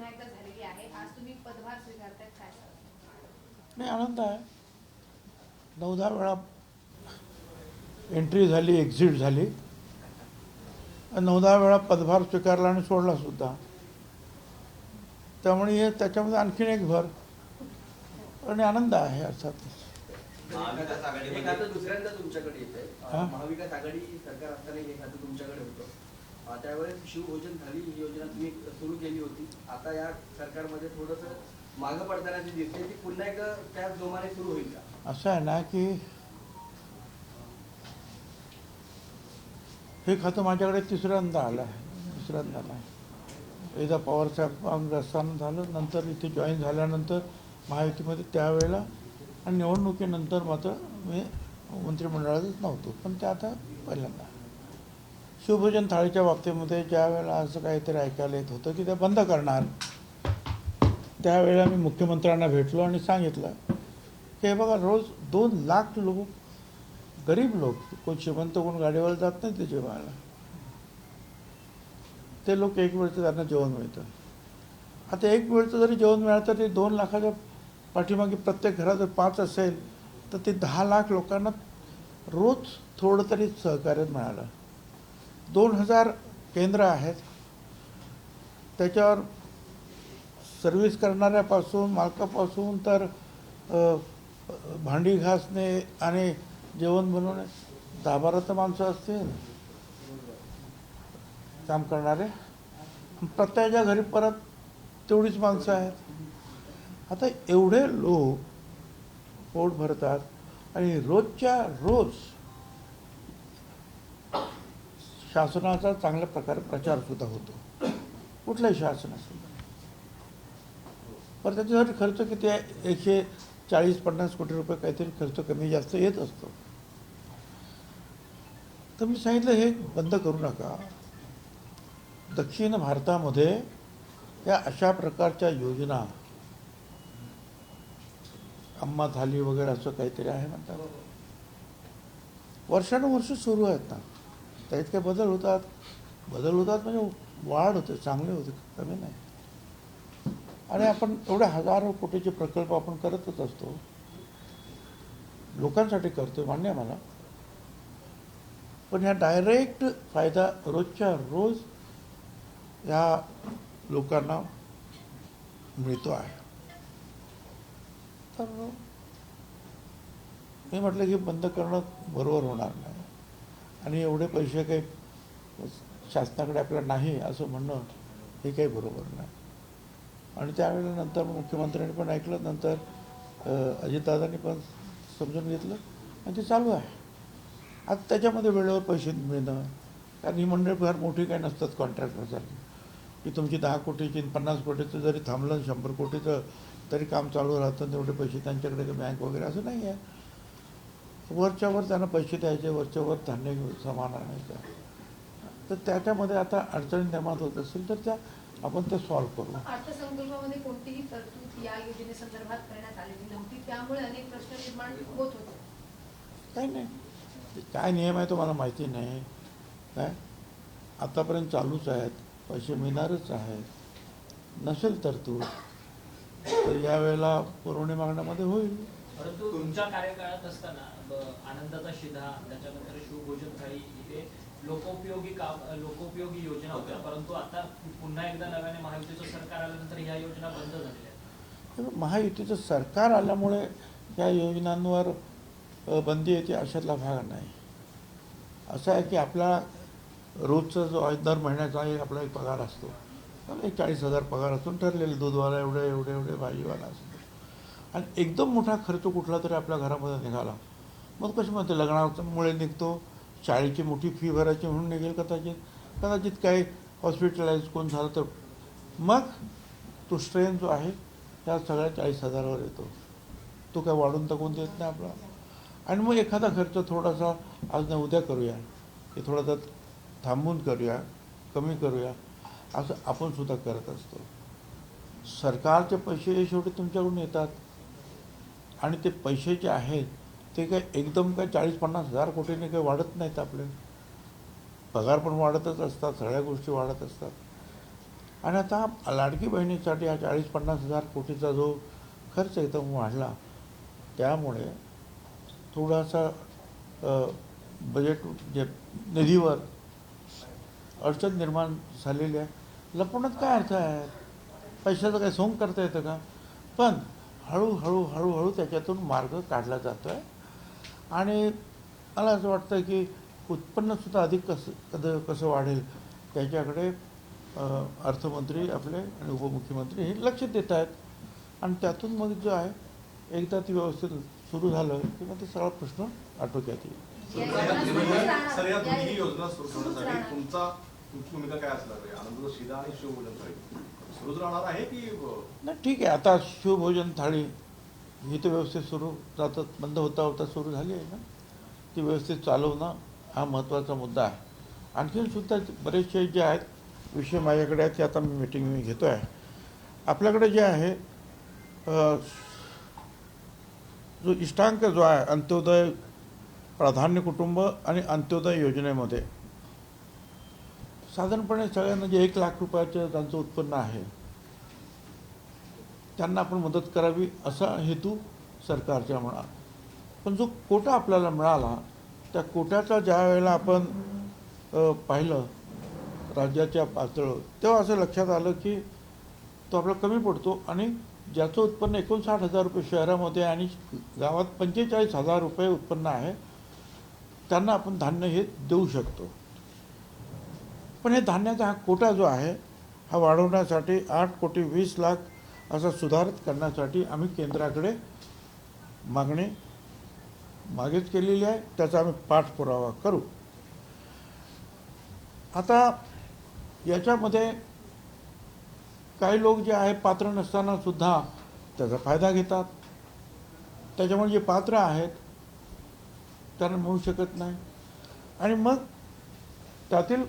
पुन्हा एकदा झालेली आहे. आज तुम्ही पदभार स्वीकारताय, काय सांगाल? नाही, आनंद आहे. 9-10 वेळा एंट्री झाली, एक्झिट झाली, 9-10 वेळा पदभार स्वीकारला आणि सोडला सुद्धा. त्यामुळे हे त्याच्यामध्ये आणखीन एक भर आणि आनंद आहे अर्थातच. महाविकास आघाडी हे खातं दुसऱ्यांदा तुमच्याकडे येतंय. हा? महाविकास आघाडी सरकार असताना हे खातं तुमच्याकडे होतं. त्यावेळेस शिवभोजन थाली ही योजना तुम्ही सुरू केली होती. आता या सरकारमध्ये थोडंसं मागं पडताना जी दिसते ती पुन्हा एकदा त्याच जोमाने सुरू होईल का? असं आहे ना की हे खातं माझ्याकडे तिसऱ्यांदा आलं आहे, दुसऱ्यांदा नाही. एकदा पवारसाहेब असताना झालं, नंतर इथे जॉईन झाल्यानंतर महायुतीमध्ये त्यावेळेला, आणि निवडणुकीनंतर मात्र मी मंत्रिमंडळातच नव्हतो. पण ते आता पहिल्यांदा. शिवभोजन थाळीच्या बाबतीमध्ये ज्या वेळेला असं काहीतरी ऐकायला येत होतं की ते बंद करणार, त्यावेळेला मी मुख्यमंत्र्यांना भेटलो आणि सांगितलं की हे बघा, रोज 2 लाख लोक, गरीब लोक, कोण श्रीमंत कोण गाडीवर जात नाही ते जेवायला, ते लोक एक वेळचं त्यांना जेवण मिळतं. आता एक वेळचं जरी जेवण मिळालं तर ते 2 लाखाच्या पाठीमागे प्रत्येक घरात जर 5 असेल तर ते 10 लाख लोकांना रोज थोडं तरी सहकार्य मिळालं. 2000 केंद्र आहेत, त्याच्यावर सर्व्हिस करणाऱ्यापासून, मालकापासून तर भांडी घासणे आणि जेवण बनवणे 10-12 तर माणसं असतील काम करणारे. प्रत्येकाच्या घरी परत तेवढीच माणसं आहेत. आता एवढे लोक पोट भरतात आणि रोजच्या रोज शासनाचा चांगल्या प्रकारे प्रचारसुद्धा होतो, कुठलंही शासन असेल. पण त्याच्यासाठी खर्च किती आहे? 140-50 कोटी रुपये काहीतरी खर्च कमी जास्त येत असतो. तर मी सांगितलं हे बंद करू नका. दक्षिण भारतामध्ये या अशा प्रकारच्या योजना, अम्मा थाली वगैरे असं काहीतरी आहे म्हणतात, वर्षानुवर्ष सुरू आहेत ना. त्यात काही बदल होतात म्हणजे वाढ होते, चांगले होते, कमी नाही. आणि आपण एवढे हजारो कोटीचे प्रकल्प आपण करतच असतो, लोकांसाठी करतो, मान्य आहे मला. पण ह्या डायरेक्ट फायदा रोजच्या रोज या लोकांना मिळतो आहे. तर मी म्हटलं की बंद करणं बरोबर होणार नाही, आणि एवढे पैसे काही शासनाकडे आपल्याला नाही असं म्हणणं हे काही बरोबर नाही. आणि त्यावेळेला नंतर मुख्यमंत्र्यांनी पण ऐकलं, नंतर अजितदादांनी पण समजून घेतलं, आणि ते चालू आहे. आता त्याच्यामध्ये वेळेवर पैसे मिळणं, कारण ही मंडळी फार मोठी काही नसतात कॉन्ट्रॅक्टरसारखी, की तुमची 10 कोटीची 50 कोटीचं जरी थांबलं, 100 कोटीचं तरी काम चालू राहतं, तेवढे पैसे त्यांच्याकडे बँक वगैरे असं नाही आहे. वरच्यावर त्यांना पैसे द्यायचे, वरच्यावर धान्य सामान आणायचं. तर त्याच्यामध्ये आता अडचणी निर्माण होत असेल तर त्या आपण ते सॉल्व्ह करू. अर्थसंकल्पामध्ये कोणतीही तरतूद या योजनेसंदर्भात करण्यात आलेली नव्हती, त्यामुळे अनेक प्रश्न निर्माण होत होते. काही नाही, काय नियम आहे तो मला माहिती नाही. काय आतापर्यंत चालूच आहेत, पैसे मिळणारच आहेत. नसेल तरतूद तर यावेळेला पुरवणी मागण्यामध्ये होईल. परंतु तुमच्या कार्यकाळात असताना आनंदाचा शिधा, त्याच्यानंतर शिवभोजन थाळी, इथे लोकोपयोगी योजना होत्या. परंतु आता पुन्हा एकदा नव्याने महायुतीचं सरकार आल्यानंतर ह्या योजना बंद झालेल्या आहेत. महायुतीचं सरकार आल्यामुळे या योजनांवर बंदी येते अशातला भाग नाही. असं आहे की आपला रोजचा जो आहे, दर महिन्याचा एक आपला एक पगार असतो, एक 40,000 पगार असून ठरलेले, दूधवाला एवढे भाजीवाला असतो. आणि एकदम मोठा खर्च कुठला तरी आपल्या घरामध्ये निघाला, मग कशी म्हणते लग्नामुळे निघतो, शाळेची मोठी फी भरायची म्हणून निघेल कदाचित काही हॉस्पिटलाइज कोण झालं तर, मग तो स्ट्रेन जो आहे त्या सगळ्या 40,000वर येतो. तो काय वाढून टाकून देत नाही आपला. आणि मग एखादा खर्च थोडासा आज नाही उद्या करूया, की थोडासा थांबून करूया, कमी करूया, असं आपण सुद्धा करत असतो. सरकारचे पैसे शेवटी तुमच्याकडून येतात, आणि ते पैसे जे आहेत ते काय एकदम काय 40-50 हजार कोटीने काही वाढत नाहीत. आपले पगार पण वाढतच असतात, सगळ्या गोष्टी वाढत असतात. आणि आता लाडकी बहिणीसाठी हा 40-50 हजार कोटीचा जो खर्च एकदम वाढला, त्यामुळे थोडासा बजेट जे निधीवर अडचण निर्माण झालेली आहे. लपवण्यात काय अर्थ आहे? पैशाचं काही सोंग करता येतं का? पण हळूहळू त्याच्यातून मार्ग काढला जातो आहे. आणि मला असं वाटतं की उत्पन्नसुद्धा अधिक कसं वाढेल त्याच्याकडे अर्थमंत्री आपले आणि उपमुख्यमंत्री हे लक्ष देत आहेत. आणि त्यातून मग जो आहे एकदा ती व्यवस्थित सुरू झालं की मग ते सगळा प्रश्न आटोक्यात येईल. सर, या दोन्ही योजना सुरू ठेवण्यासाठी तुमची भूमिका काय असणार आहे? आनंद शिदा आणि शिवभोजन थाळी सुरूच राहणार आहे की नाही, ठीक आहे. आता शिवभोजन थाळी ही तर व्यवस्थित सुरू जातात, बंद होता सुरू झाली आहे ना. ती व्यवस्थित चालवणं हा महत्त्वाचा मुद्दा आहे. आणखीन सुद्धा बरेचसे जे आहेत विषय माझ्याकडे आहेत, ते आता मी घेतो आहे. आपल्याकडे जे आहे जो इष्टांक जो आहे अंत्योदय प्राधान्य कुटुंब आणि अंत्योदय योजनेमध्ये साधारणपणे सगळ्यांना जे 1 लाख रुपयाचं त्यांचं उत्पन्न आहे त्यांना आपण मदत करावी असा हेतू सरकारचा म्हणा. पण जो कोटा आपल्याला मिळाला त्या कोट्याचा ज्या वेळेला आपण पाहिलं राज्याच्या पातळीवर, तेव्हा असं लक्षात आलं की तो आपला कमी पडतो. आणि ज्याचं उत्पन्न 59,000 रुपये शहरामध्ये आणि गावात 45,000 रुपये उत्पन्न आहे त्यांना आपण धान्य हे देऊ शकतो. पण हे धान्याचा हा कोटा जो आहे हा वाढवण्यासाठी 8,20,00,000 असा सुधारित करण्यासाठी आम्ही केंद्राकडे मागणी मागेच केलेली आहे. त्याचा आम्ही पाठपुरावा करू. आता याच्यामध्ये काही लोक जे आहे पात्र नसताना सुद्धा त्याचा फायदा घेतात. त्याच्यामुळे जे पात्र आहेत त्यांना मिळू शकत नाही. आणि मग त्यातील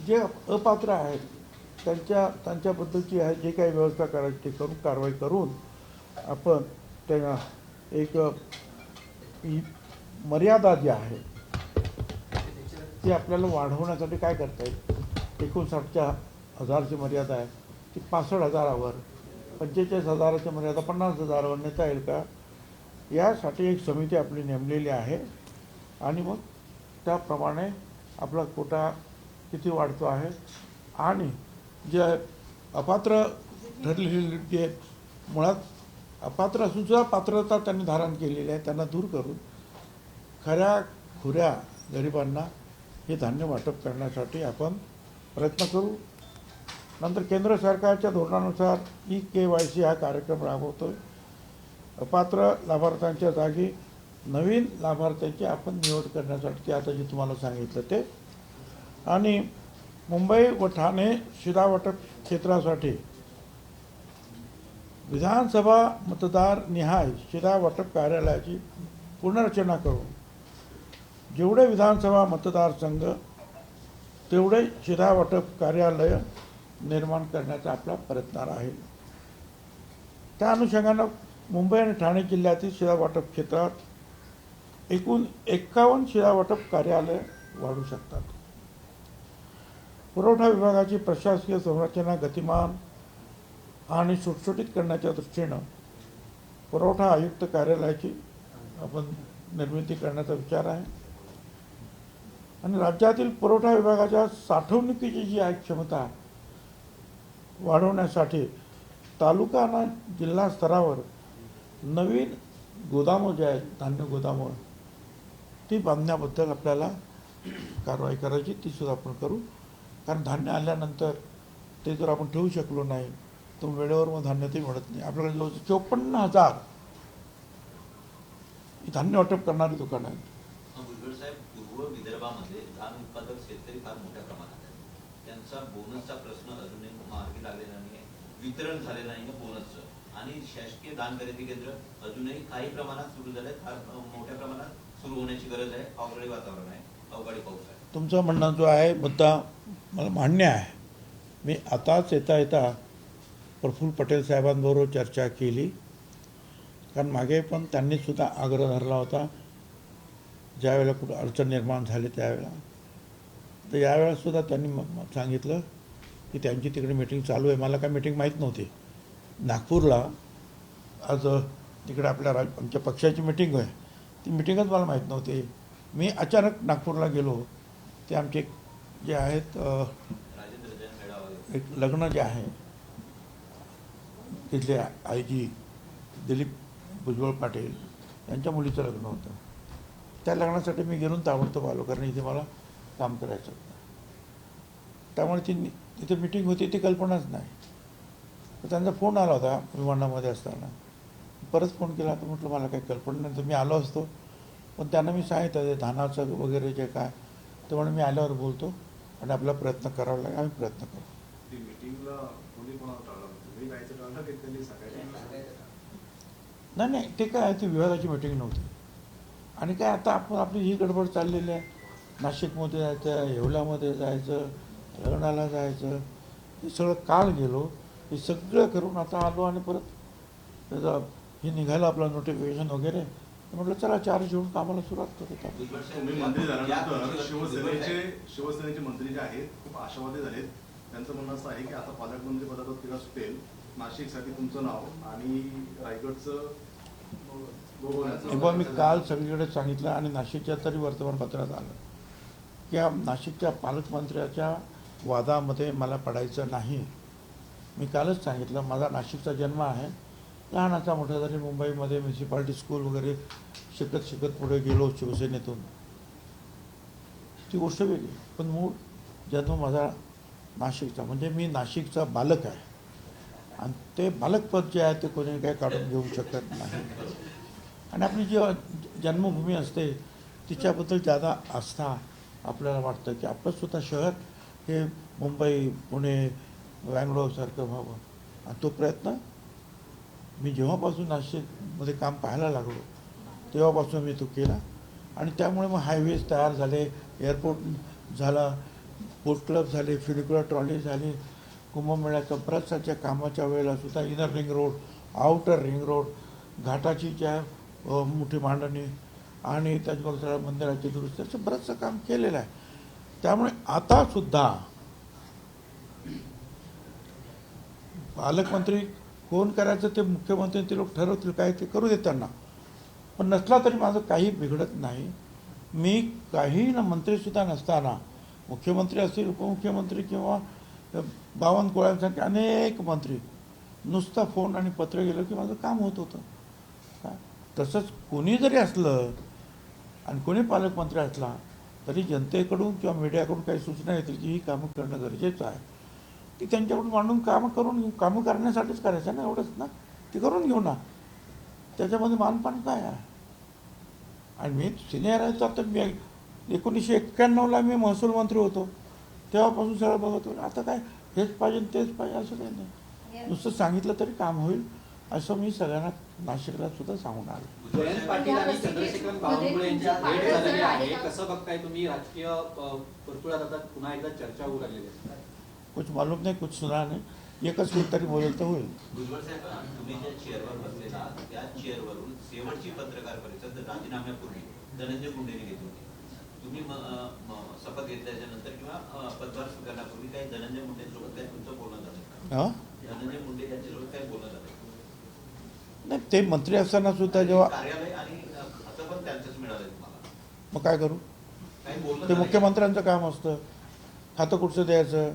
जे अपात्र आहेत त्यांच्याबद्दलची आहे जे काही व्यवस्था करायची ते करून कारवाई करून आपण त्यांना एक मर्यादा जी आहे ती आपल्याला वाढवण्यासाठी काय करता येईल. 59,000ची मर्यादा आहे ती 65,000वर, 45,000ची मर्यादा 50,000वर नेता येईल का, यासाठी एक समिती आपली नेमलेली आहे. आणि मग त्याप्रमाणे आपला कोटा किती वाढतो आहे आणि जे अपात्र ठरलेले जे मुळात अपात्र असून सुद्धा पात्रता त्यांनी धारण केलेली आहे त्यांना दूर करून खऱ्या खुऱ्या गरिबांना हे धान्य वाटप करण्यासाठी आपण प्रयत्न करू. नंतर केंद्र सरकारच्या धोरणानुसार EKYC हा कार्यक्रम राबवतो. अपात्र लाभार्थ्यांच्या जागी नवीन लाभार्थ्यांची आपण निवड करण्यासाठी आता जे तुम्हाला सांगितलं ते. आणि मुंबई व ठाणे शिधावाटप क्षेत्रासाठी विधानसभा मतदार निहाय शिधावाटप कार्यालयाची पुनर्रचना करून जेवढे विधानसभा मतदारसंघ तेवढे शिधावाटप कार्यालय निर्माण करण्याचा आपला प्रयत्न आहे. त्या अनुषंगानं मुंबई आणि ठाणे जिल्ह्यातील शिधावाटप क्षेत्रात एकूण 51 शिधावाटप कार्यालय वाढू शकतात. पुरवठा विभागाची प्रशासकीय संरचना गतिमान आणि सुटसुटीत करण्याच्या दृष्टीनं पुरवठा आयुक्त कार्यालयाची आपण निर्मिती करण्याचा विचार आहे. आणि राज्यातील पुरवठा विभागाच्या साठवणुकीची जी आहे क्षमता वाढवण्यासाठी तालुका आणि जिल्हा स्तरावर नवीन गोदामं जे आहेत धान्य गोदामं ती बांधण्याबद्दल आपल्याला कारवाई करायची, ती सुद्धा आपण करू. कारण धान्य आल्यानंतर ते जर आपण ठेवू शकलो नाही तर वेळेवर मग धान्य ते मिळत नाही. आपल्याकडे जवळ 54,000 धान्य वाटप करणारी दुकानं आहेत. भुजबळ साहेब, पूर्व विदर्भामध्ये धान उत्पादक शेतकरी फार मोठ्या प्रमाणात आहेत. त्यांचा बोनसचा प्रश्न अजूनही मार्गी लागलेला नाही, वितरण झालेलं नाही बोनसचं. आणि शासकीय धान खरेदी केंद्र अजूनही काही प्रमाणात सुरू झाले, फार मोठ्या प्रमाणात सुरू होण्याची गरज आहे. अवघडी वातावरण आहे, अवकाळी पाऊस आहे. तुमचा म्हणणं जो आहे मुद्दा मला मान्य आहे. मी आताच येता प्रफुल्ल पटेल साहेबांबरोबर चर्चा केली. कारण मागे पण त्यांनी सुद्धा आग्रह धरला होता ज्यावेळेला कुठं अडचण निर्माण झाली त्यावेळेला. तर यावेळेला सुद्धा त्यांनी सांगितलं की त्यांची तिकडे मीटिंग चालू आहे. मला काय मीटिंग माहीत नव्हती. नागपूरला आज तिकडे आपल्या आमच्या पक्षाची मीटिंग आहे. ती मीटिंगच मला माहीत नव्हती. मी अचानक नागपूरला गेलो. ते आमचे जे आहेत राजेंद्र जैन मेळावा एक लग्न जे आहे तिथले आय जी दिलीप भुजबळ पाटील यांच्या मुलीचं लग्न होतं. त्या लग्नासाठी मी गेलो ताबडतोब आलो, कारण इथे मला काम करायचं होतं. त्यामुळे तिथे मीटिंग होती ती कल्पनाच नाही. तर त्यांचा फोन आला होता विमानामध्ये असताना. परत फोन केला तर म्हटलं मला काही कल्पना नाही, तर मी आलो असतो. पण त्यांना मी सांगितलं ते धानाचं वगैरे जे काय, तर म्हणून मी आल्यावर बोलतो आणि आपला प्रयत्न करावा लागेल. आम्ही प्रयत्न करू. ती मीटिंगला कोणी कोणाला टाळलं, तुम्ही जायचं टाळलं की त्यांनी सकाळी? नाही, ते काय ती विभागाची मीटिंग नव्हती. आणि काय आता आपण आपली ही गडबड चाललेली आहे. नाशिकमध्ये जायचं, येवल्यामध्ये जायचं, लग्नाला जायचं, हे सगळं काल गेलो. हे सगळं करून आता आलो आणि परत त्याचा हे निघालं आपलं नोटिफिकेशन वगैरे. म्हटलं चला चार्ज घेऊन कामाला सुरुवात करू. तुम्ही मंत्री झाल्यानंतर शिवसेनेचे मंत्री जे आहेत खूप आशावादी झालेत. त्यांचं म्हणणं असं आहे की आता पालकमंत्री पदाचा तिला सुटेल, नाशिकसाठी तुमचं नाव आणि रायगडचं मी काल सगळीकडे सांगितलं आणि नाशिकच्या तरी वर्तमानपत्रात आलं की नाशिकच्या पालकमंत्र्याच्या वादामध्ये मला पडायचं नाही. मी कालच सांगितलं माझा नाशिकचा जन्म आहे. लहानाचा मोठा जरी मुंबईमध्ये म्युन्सिपाल्टी स्कूल वगैरे शिकत पुढे गेलो शिवसेनेतून, ती गोष्ट वेगळी. पण मूळ जन्म माझा नाशिकचा, म्हणजे मी नाशिकचा बालक आहे. आणि ते बालकपद जे आहे ते कोणी काही काढून घेऊ शकत नाही. आणि आपली जी जन्मभूमी असते तिच्याबद्दल ज्यादा आस्था आपल्याला वाटतं की आपलंसुद्धा शहर हे मुंबई, पुणे, बँगलोरसारखं व्हावं. आणि तो प्रयत्न मी जेव्हापासून नाशिकमध्ये काम पाहायला लागलो तेव्हापासून मी तो केला. आणि त्यामुळे मग हायवेज तयार झाले, एअरपोर्ट झाला, पोर्ट क्लब झाले, फ्युनिक्युलर ट्रॉली झाली, कुंभमेळ्याच्या बऱ्याचशाच्या कामाच्या वेळेला सुद्धा inner ring road, outer ring road, घाटाची ज्या मोठी मांडणी आणि त्याचबरोबर सगळ्या मंदिराची दुरुस्ती, असं बरंचसं काम केलेलं आहे. त्यामुळे आतासुद्धा पालकमंत्री कोण करायचं ते मुख्यमंत्री ते लोक ठरवतील, काय ते करू देत त्यांना. पण नसला तरी माझं काही बिघडत नाही. मी काही मंत्रीसुद्धा नसताना, मुख्यमंत्री असतील, उपमुख्यमंत्री किंवा बावनकुळ्यांसारखे अनेक मंत्री, नुसता फोन आणि पत्र गेलं की माझं काम होत होतं. काय तसंच कोणी जरी असलं आणि कोणी पालकमंत्री असला तरी जनतेकडून किंवा मीडियाकडून काही सूचना येतील की ही कामं करणं गरजेचं आहे, ती त्यांच्याकडून मांडून कामं करण्यासाठीच करायचं ना, एवढंच ना. ती करून घेऊ ना, त्याच्यामध्ये मानपान काय आहे. आणि मी सिनियर आहे तर मी 1991ला मी महसूल मंत्री होतो, तेव्हापासून सगळं बघत होतो. आता काय हेच पाहिजे तेच पाहिजे असं काही नाही. नुसतं सांगितलं तरी काम होईल असं मी सगळ्यांना नाशिकला सुद्धा सांगून आलो. जयंत पाटील आणि चंद्रशेखर बावनकुळे यांची भेट झालेली आहे. कसं बघताय तुम्ही? राजकीय वर्तुळात आता पुन्हा एकदा चर्चा होऊ लागलेली आहे. कुछ मालूम नाही, कुछ सुना नाही. एकच तरी बोलेल तर होईल. भुजबळ साहेब, तुम्ही ज्या चेअरवर बसलेला त्या चेअरवरून शेवटची पत्रकार परिषद राजीनाम्यापूर्वी धनंजय मुंडेंनी घेतली होती. तुम्ही शपथ घेतल्याच्या नंतर किंवा पदभार स्वीकारण्यापूर्वी काही धनंजय मुंडेंसोबत काही तुमचं बोलणं झालं? धनंजय मुंडे यांच्यासोबत काही बोलणं झालं नाही. ते मंत्री असताना सुद्धा जेव्हा कार्यालय आणि खातं पण त्यांचंच मिळालंय तुम्हाला, मग काय करू? काही बोलणं ते झालं? मुख्यमंत्र्यांचं काम असतं. खातं कुठचं द्यायचं,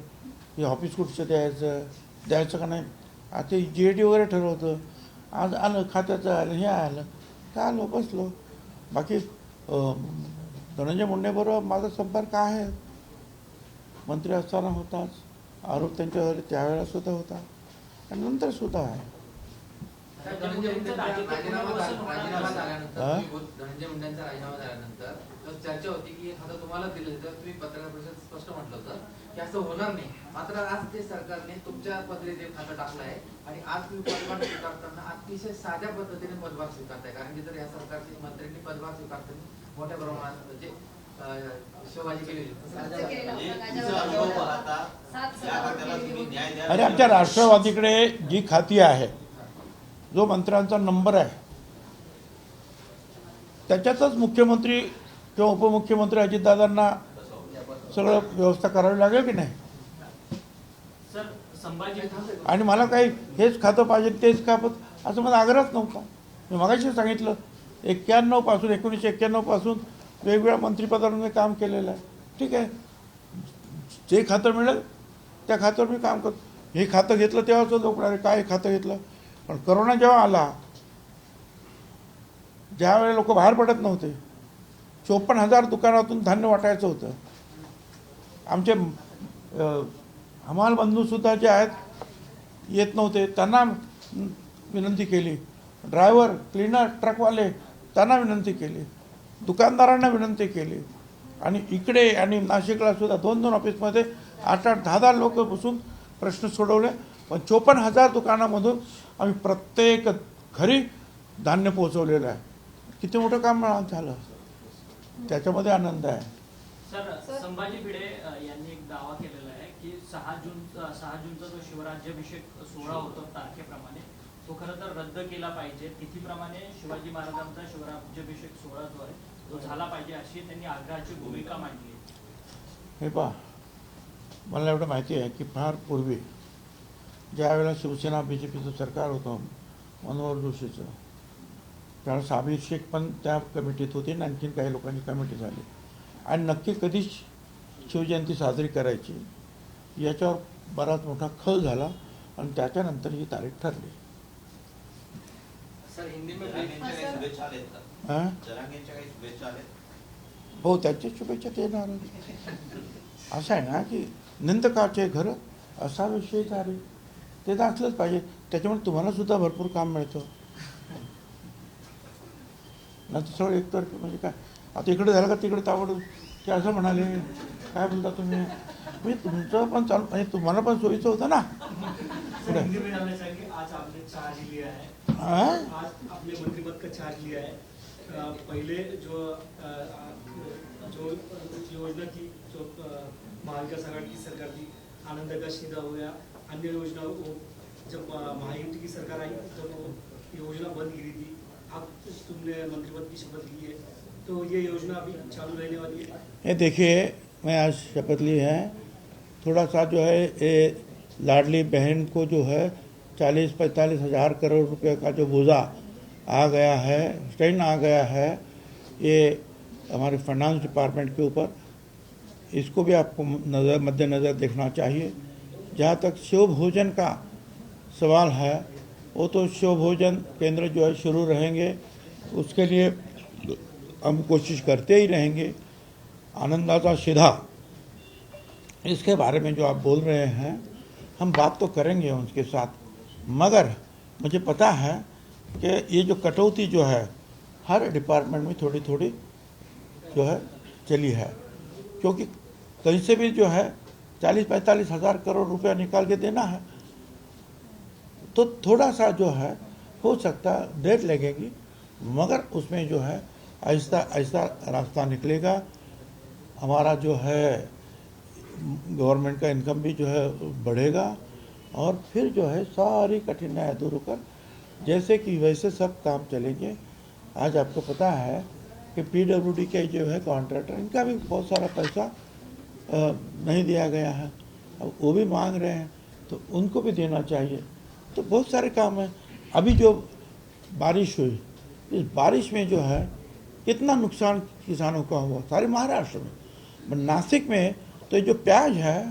हे ऑफिस कुठचं द्यायचं का नाही. आता GAT वगैरे ठरवतं. आज आलं खात्याचं, आलं हे आलं काय, आलो बसलो. बाकी धनंजय मुंडेबरोबर माझा संपर्क आहे. मंत्री असताना होताच, आरोप त्यांच्यावर त्यावेळेला सुद्धा होता आणि नंतर सुद्धा आहे. धनंजय मुंडेंचा राजीनामा झाल्यानंतर चर्चा होती की आता तुम्हाला दिलं तर तुम्ही पत्रकार परिषद स्पष्ट म्हटलं होतं की असं होणार नाही. मात्र आज ते सरकारने तुमच्या पदरी ते खातं टाकलं आहे आणि आज तुम्ही पदभार स्वीकारताना अतिशय साध्या पद्धतीने पदभार स्वीकारताय. कारण की जर या सरकारच्या मंत्र्यांनी पदभार स्वीकारताना मोठ्या प्रमाणात म्हणजे शिवाजी केलेली. अरे आमच्या राष्ट्रवादीकडे जी खाती आहे, जो मंत्र्यांचा नंबर आहे त्याच्यातच मुख्यमंत्री किंवा उपमुख्यमंत्री अजितदादांना सगळं व्यवस्था करावी लागेल की नाही. सर संभाजी आणि मला काही हेच खातं पाहिजे तेच खातं असं मला आग्रहच नव्हता. मी मगाशी सांगितलं 91 पासून 1991 पासून वेगवेगळ्या मंत्रिपदावर मी काम केलेलं आहे. ठीक आहे, जे खातं मिळेल त्या खात्यावर मी काम करतो. हे खातं घेतलं तेव्हा असं लोक म्हणाले काय खातं घेतलं. पण करोना जेव्हा आला, ज्यावेळेला लोक बाहेर पडत नव्हते, 54,000 दुकानातून धान्य वाटायचं होतं. आमचे हमाल बंधूसुद्धा जे आहेत येत नव्हते, त्यांना विनंती केली. ड्रायव्हर, क्लीनर, ट्रकवाले त्यांना विनंती केली, दुकानदारांना विनंती केली. आणि इकडे आणि नाशिकला सुद्धा 2-2 ऑफिसमध्ये 8-8, 10-10 लोक बसून प्रश्न सोडवले. पण 54,000 दुकानामधून आम्ही प्रत्येक घरी धान्य पोहोचवलेलं आहे. किती मोठं काम झालं, त्याच्यामध्ये आनंद आहे. सर संभाजी भिडे यांनी एक दावा केलेला आहे की 6 जूनचा जो शिवराज्याभिषेक सोहळा होतो तारखेप्रमाणे तो खरं तर रद्द केला पाहिजे. तिथीप्रमाणे शिवाजी महाराजांचा शिवराज्याभिषेक सोहळा जो आहे तो झाला पाहिजे अशी त्यांनी आग्रहाची भूमिका मांडली. हे पहा, मला एवढं माहिती आहे की फार पूर्वी ज्यावेळेला शिवसेना BJPचं सरकार होतं मनोहर जोशीचं, त्यावेळेस अभिषेक पण त्या कमिटीत होती आणि आणखीन काही लोकांची कमिटी झाली. आणि नक्की कधी शिवजयंती साजरी करायची याच्यावर बराच मोठा खल झाला आणि त्याच्यानंतर ही तारीख ठरली. सर हिंदी में जरांगेंच्या काही शुभेच्छा आल्यात का? हां, जरांगेंच्या काही शुभेच्छा आल्यात? हो, त्यांच्या शुभेच्छा येणार. असं आहे ना की निंदकाचे घर असा विषय झाले, ते तर असलंच पाहिजे. त्याच्यामुळे तुम्हाला सुद्धा भरपूर काम मिळतं ना. तर सगळं एकतर म्हणजे काय, आता इकडे झालं का तिकडे तावडून ते असं म्हणाले, काय बोलता तुम्ही. मी तुमचं पण चालू म्हणजे तुम्हाला पण सोयीचं होतं ना. हिंदी में डालना चाहिए. आज आपने चार्ज लिया है, हाँ? आज आपने मंत्रिपद का चार्ज लिया है. पहले जो योजना थी, जो महाविकास आघाड़ी की सरकार थी, आनंद का सीधा हो गया, अन्य योजना वो जब महायुति की सरकार आई तब वो योजना बंद गिरी थी. अब तुमने मंत्रिपद की शपथ ली है तो ये योजना अभी चालू रहने वाली है. ये देखिए, मैं आज शपथ ली है. थोड़ा सा जो है ये लाडली बहन को जो है 40-45 हज़ार करोड़ रुपए का जो बोझा आ गया है, स्ट्रेन आ गया है, ये हमारे फाइनेंस डिपार्टमेंट के ऊपर. इसको भी आपको मद्देनज़र देखना चाहिए. जहाँ तक शिव भोजन का सवाल है, वो तो शिव भोजन केंद्र जो है शुरू रहेंगे, उसके लिए हम कोशिश करते ही रहेंगे. आनंदाचा सीधा, इसके बारे में जो आप बोल रहे हैं, हम बात तो करेंगे उनके साथ. मगर मुझे पता है कि ये जो कटौती जो है हर डिपार्टमेंट में थोड़ी थोड़ी जो है चली है, क्योंकि कहीं से भी जो है 40-45 हज़ार करोड़ रुपया निकाल के देना है, तो थोड़ा सा जो है हो सकता है देर लगेगी, मगर उसमें जो है आहिस्ता आहिस्ता रास्ता निकलेगा. हमारा जो है गवर्नमेंट का इनकम भी जो है बढ़ेगा और फिर जो है सारी कठिनाइयाँ दूर होकर जैसे कि वैसे सब काम चलेंगे. आज आपको पता है कि PWD के जो है कॉन्ट्रैक्टर, इनका भी बहुत सारा पैसा नहीं दिया गया है. अब वो भी मांग रहे हैं तो उनको भी देना चाहिए. तो बहुत सारे काम हैं. अभी जो बारिश हुई, इस बारिश में जो है कितना नुकसान किसानों का हुआ सारे महाराष्ट्र में. नासिक में तो जो प्याज है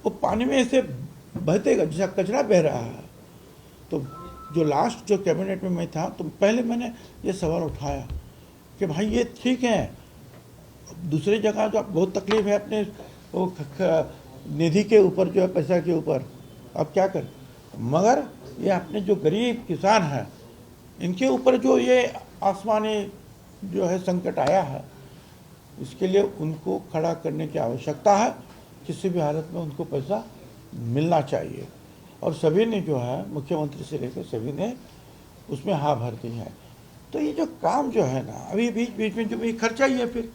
वो पानी में ऐसे बहतेगा जैसा कचरा बह रहा है. तो जो लास्ट जो कैबिनेट में मैं था तो पहले मैंने ये सवाल उठाया कि भाई ये ठीक है, दूसरी जगह जो बहुत तकलीफ है अपने वो निधि के ऊपर जो है पैसा के ऊपर, अब क्या करें. मगर ये अपने जो गरीब किसान हैं इनके ऊपर जो ये आसमानी जो है संकट आया है, इसके लिए उनको खड़ा करने की आवश्यकता है. किसी भी हालत में उनको पैसा मिलना चाहिए. और सभी ने जो है मुख्यमंत्री से लेकर सभी ने उसमें हाँ भर दी है. तो ये जो काम जो है ना अभी बीच बीच में जो भी खर्चा ही है, फिर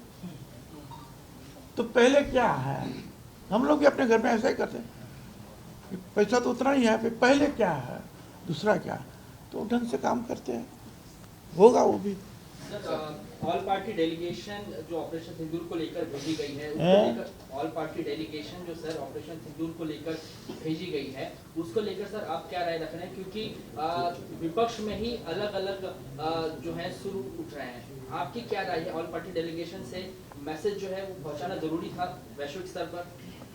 तो पहले क्या है, हम लोग भी अपने घर में ऐसा ही करते हैं, पैसा तो उतना ही है, फिर पहले क्या है दूसरा क्या, तो ढंग से काम करते हैं, होगा वो भी. ऑल पार्टी डेलीगेशन जो ऑपरेशन सिंदूर को लेकर भेजी गई है, ऑल पार्टी डेलीगेशन जो सर ऑपरेशन सिंदूर को लेकर भेजी गई है, उसको लेकर सर आप क्या राय रख रहे हैं? क्योंकि विपक्ष में ही अलग अलग जो है सुर उठ रहे हैं, आपकी क्या राय है? ऑल पार्टी डेलीगेशन से मैसेज जो है वो पहुंचाना जरूरी था वैश्विक स्तर पर?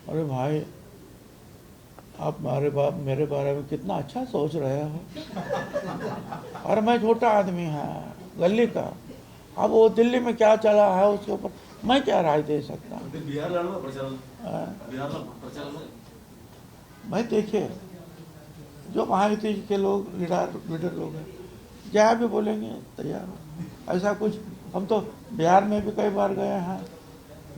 अरे भाई, आप मेरे बारे में कितना अच्छा सोच रहे हो। और मैं छोटा आदमी है, गली का। अब वो दिल्ली में क्या चला है उसके ऊपर मैं क्या राय दे सकता हूँ? भाई देखिए, जो महायुति के लोग लीडर लोग हैं, क्या भी बोलेंगे तैयार हो। ऐसा कुछ, हम तो बिहार में भी कई बार गए हैं,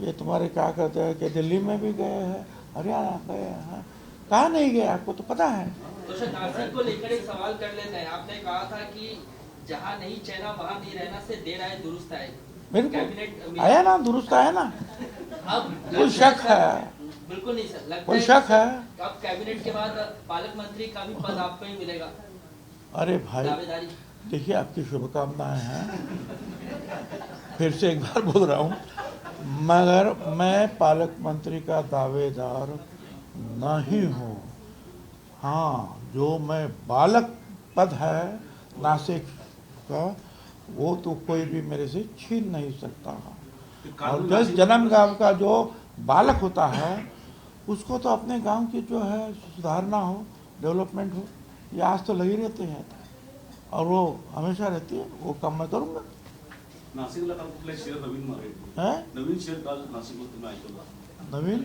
ये तुम्हारे क्या कहते हैं कि दिल्ली में भी गए हैं, हरियाणा गए हैं, कहाँ नहीं गए आपको तो पता है। तो सर नासिक को लेकर एक सवाल कर लेते हैं। आपने कहा था कि जहाँ नहीं चैना वहाँ नहीं रहना से देर आए दुरुस्त आए। बिल्कुल आया ना, दुरुस्त आया ना। अब कोई शक है? बिल्कुल नहीं सर, लगता कोई शक है? अब कैबिनेट के बाद पालक मंत्री का भी पद आपको ही मिलेगा। अरे भाई दावेदारी देखिए, आपकी शुभकामनाएं हैं। फिर से एक बार बोल रहा हूँ, मगर मैं पालक मंत्री का दावेदार नहीं हूँ। हाँ, जो मैं बालक पद है नासिक का, वो तो कोई भी मेरे से छीन नहीं सकता। और 10 जन्म गांव का जो बालक होता है, उसको तो अपने गांव की जो है सुधारना हो, डेवलपमेंट हो, ये आज तो लगी रहते हैं और वो हमेशा रहती है। वो काम मैं करूँगा। नाशिकला काल कुठले शेअर नवीन मार्केट हैं? नवीन शेअर काल नाशिकला तुम्ही ऐकलं? नवीन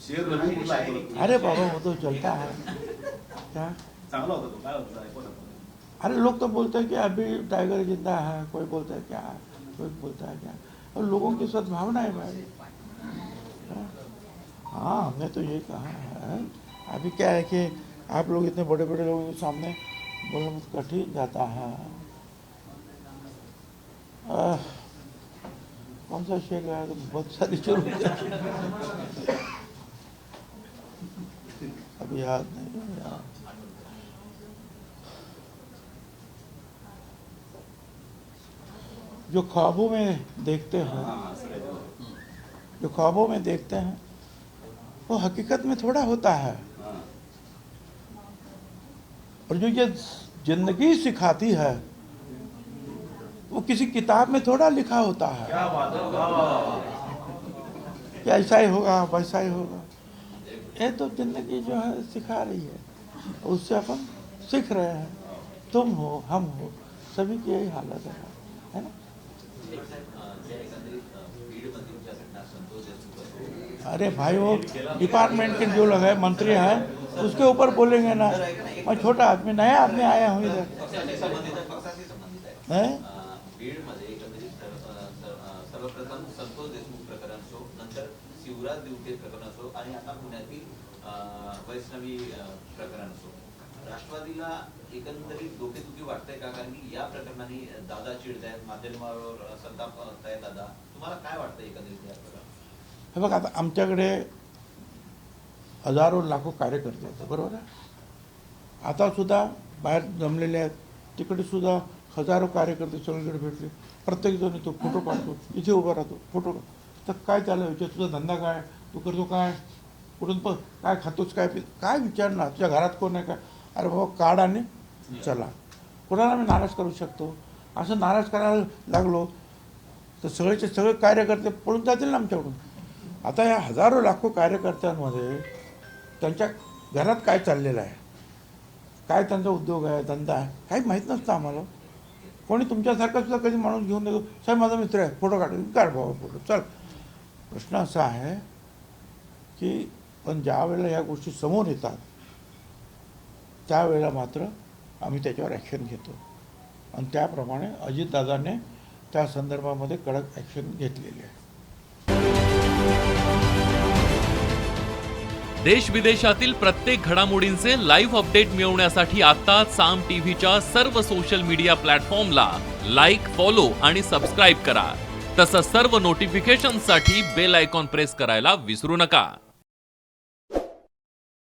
शेअर नवीन कुठला ऐकलं? अरे बाबा, वो तो चलता है क्या। चांगला होता तो, काय होता ऐकू ना. अरे लोग तो बोलते हैं कि अभी टाइगर जिंदा है, कोई बोलता है क्या है, कोई बोलता है क्या, और लोगों की सद्भावना है भाई। हाँ, हमने तो ये कहा है। अभी क्या है कि आप लोग इतने बड़े बड़े लोगों के सामने बोलना बहुत कठिन जाता है। कौन सा शेर है तो बहुत सारी शुरू हो जाती है। अभी याद नहीं यार। जो ख्वाबों में देखते हैं, जो ख्वाबों में देखते हैं, वो हकीकत में थोड़ा होता है। और जो ये जिंदगी सिखाती है, वो किसी किताब में थोड़ा लिखा होता है कि ऐसा ही होगा, वैसा ही होगा। ये तो जिंदगी जो है सिखा रही है, उससे अपन सीख रहे हैं। तुम हो, हम हो, सभी की यही हालत है ना। अरे भाई, वो डिपार्टमेंट के जो लोग हैं, मंत्री हैं, उसके ऊपर बोलेंगे ना। मैं छोटा आदमी, नया आदमी आया हूँ इधर। बीडमध्ये एकंदरीत सर्वप्रथम संतोष देशमुख प्रकरण असो, नंतर शिवराज दिवटे प्रकरण असो आणि आता पुण्यातील वैष्णवी प्रकरण असो, राष्ट्रवादीला एकंदरीत डोकेदुखी वाटतंय का? कारण की या प्रकरणाने दादा चिडतायत, माध्यमावर संताप आहेत. दादा, तुम्हाला काय वाटतं एकंदरीत या प्रकरणात? हे बघ, आता आमच्याकडे हजारो लाखो कार्यकर्ते आहेत, बरोबर आहे. आता सुद्धा बाहेर जमलेले आहेत, तिकडे सुद्धा हजारो कार्यकर्ते सगळीकडे भेटले. प्रत्येक जण येतो, फोटो काढतो, इथे उभा राहतो, फोटो काढतो. तर काय त्याला विचार, तुझा धंदा काय, तू करतो काय, कुठून पण काय खातोस, काय विचारणार, तुझ्या घरात कोण आहे काय. अरे बाबा, कार्ड आणि चला. कोणाला मी नाराज करू शकतो? असं नाराज करायला लागलो तर सगळेचे सगळे कार्यकर्ते पळून जातील ना आमच्याकडून. आता या हजारो लाखो कार्यकर्त्यांमध्ये त्यांच्या घरात काय चाललेलं आहे, काय त्यांचा उद्योग आहे, धंदा आहे, काही माहीत नसतं आम्हाला. कोणी तुमच्यासारखा सुद्धा कधी माणूस घेऊन देतो, साहेब माझा मित्र आहे, फोटो काढ बाबा फोटो, चल. प्रश्न असा आहे की पण ज्या वेळेला ह्या गोष्टी समोर येतात, त्यावेळेला मात्र आम्ही त्याच्यावर ॲक्शन घेतो. आणि त्याप्रमाणे अजितदादांनी त्या संदर्भामध्ये कडक ॲक्शन घेतलेली आहे. देश विदेशातील प्रत्येक घडामोडींचे लाईव्ह अपडेट मिळवण्यासाठी आता साम टीव्हीच्या सर्व सोशल मीडिया प्लॅटफॉर्मला लाईक, फॉलो आणि सबस्क्राईब करा. तसंच सर्व नोटिफिकेशनसाठी बेल आयकॉन प्रेस करायला विसरू नका.